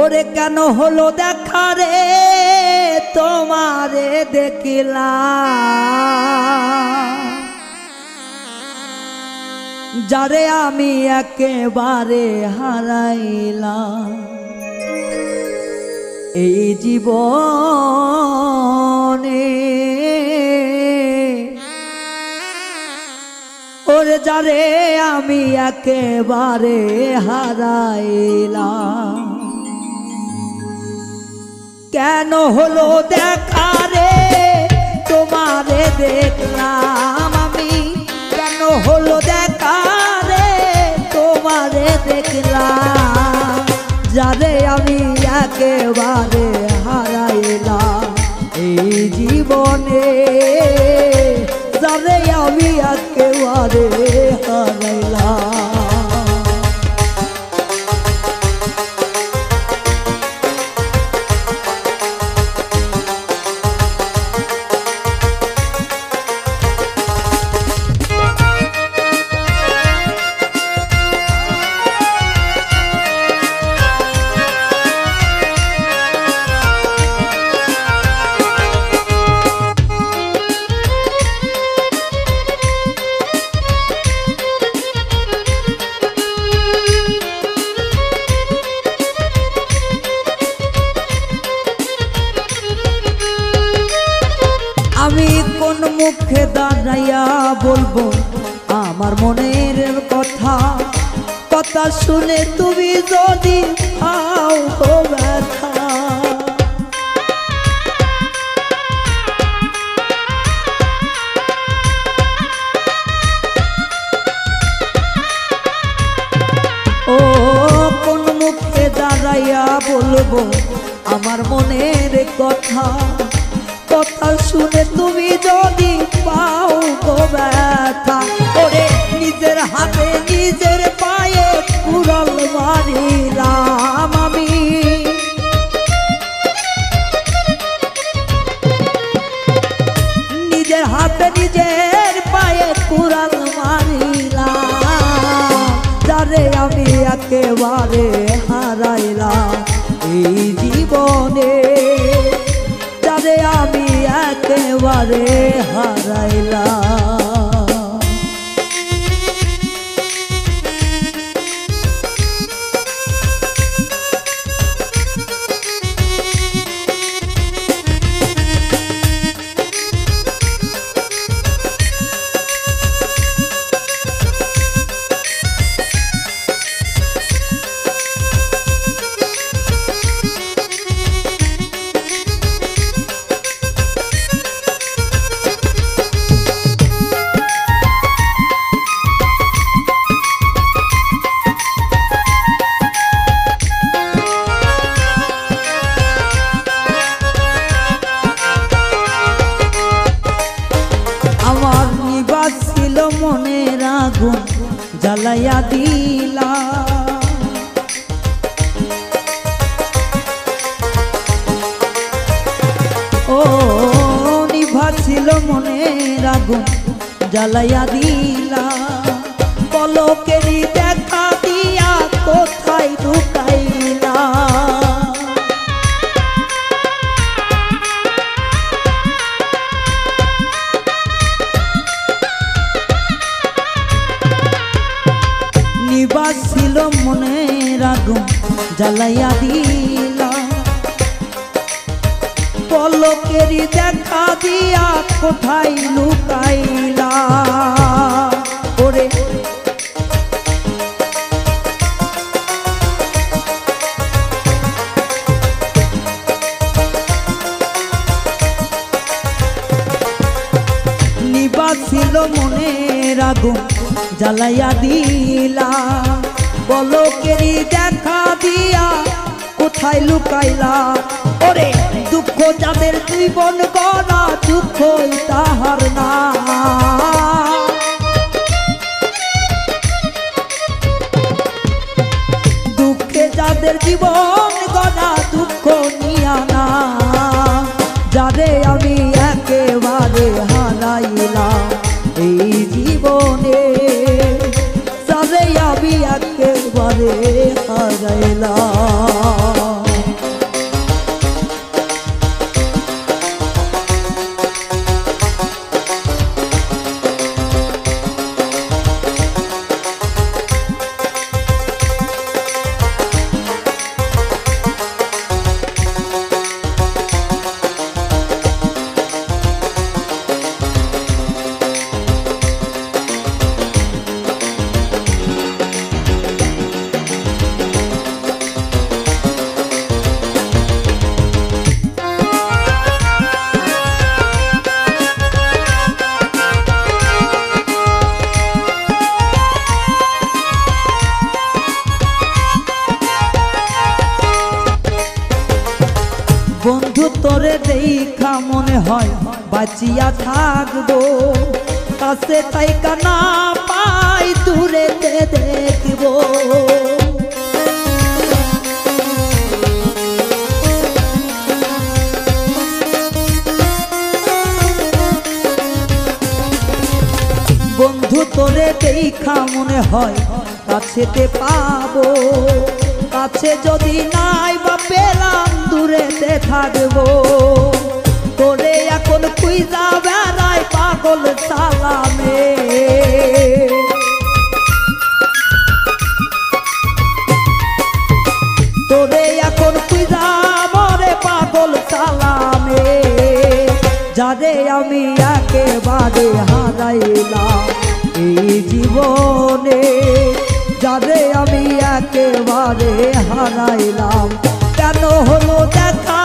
ওরে কেন হলো দেখা রে তোমারে দেখলাম, যারে আমি একেবারে হারাইলাম এই জীবনে। ওরে যারে আমি একেবারে হারাইলাম, কেন হলো দেখা রে তোমারে দেখলাম আমি, কেন হলো দেখা রে তোমারে দেখলাম, যারে আমি একেবারে হারাইলাম এই জীবনে, যারে আমি একেবারে হারাইলাম। আমি কোন মুখে দাঁড়াইয়া বলবো আমার মনের কথা, কথা শুনে তুমি যদি পাও ব্যথা। ও কোন মুখে দাঁড়াইয়া বলবো আমার মনের কথা, কথা শুনে তুমি যদি পাও গো ব্যথা। ওরে নিজের হাতে নিজের পায়ে কুড়াল মারিলাম আমি, নিজের হাতে নিজের পায়ে কুড়াল মারিলাম, যারে আমি একেবারে হারাইলাম এই জীবনে, যারে আমি একেবারে হারাইলাম। মনের আগুন জ্বালাইয়া দিলা, ও নিভাছিল মনের আগুন জ্বালাইয়া দিলা, পলকেরই দেখা দিয়া কোথায় ঢুকাইলা। নিবাসিল মনের আগুন জ্বালাইয়া দিলা, পলকেরই দেখা দিয়া কোথায় লুকাইলা। ওরে নিবাসিল মনের আগুন জ্বালাইয়া দিলা, পলকেরই দেখা দিয়া কোথায় লুকাইলা। ওরে দুঃখ যাদের জীবন গড়া দুঃখই তাহার না, দুঃখে যাদের জীবন গড়া দুঃখ নিয়া না, যারে আমি একেবারে হারাইলাম এই জীবনে, যারে আমি একেবারে হারাইলাম। বন্ধু তোরে দেখা মনে হয় বাঁচিয়া থাকবো, কাছে তাইকা না পাই দূরে দেখবো। বন্ধু তোরে দেখা মনে হয় কাছেতে পাবো, কাছে যদি নাই বা পেলাম দূরেতে থাকবো। তোরে এখন খুঁজা বেড়াই পাগল সালামে, তোরে এখন খুঁজা মরে পাগল সালামে। যারে আমি একেবারে হারাইলাম এই জীবনে, যারে আমি একেবারে হারাইলাম। কেন হলো দেখা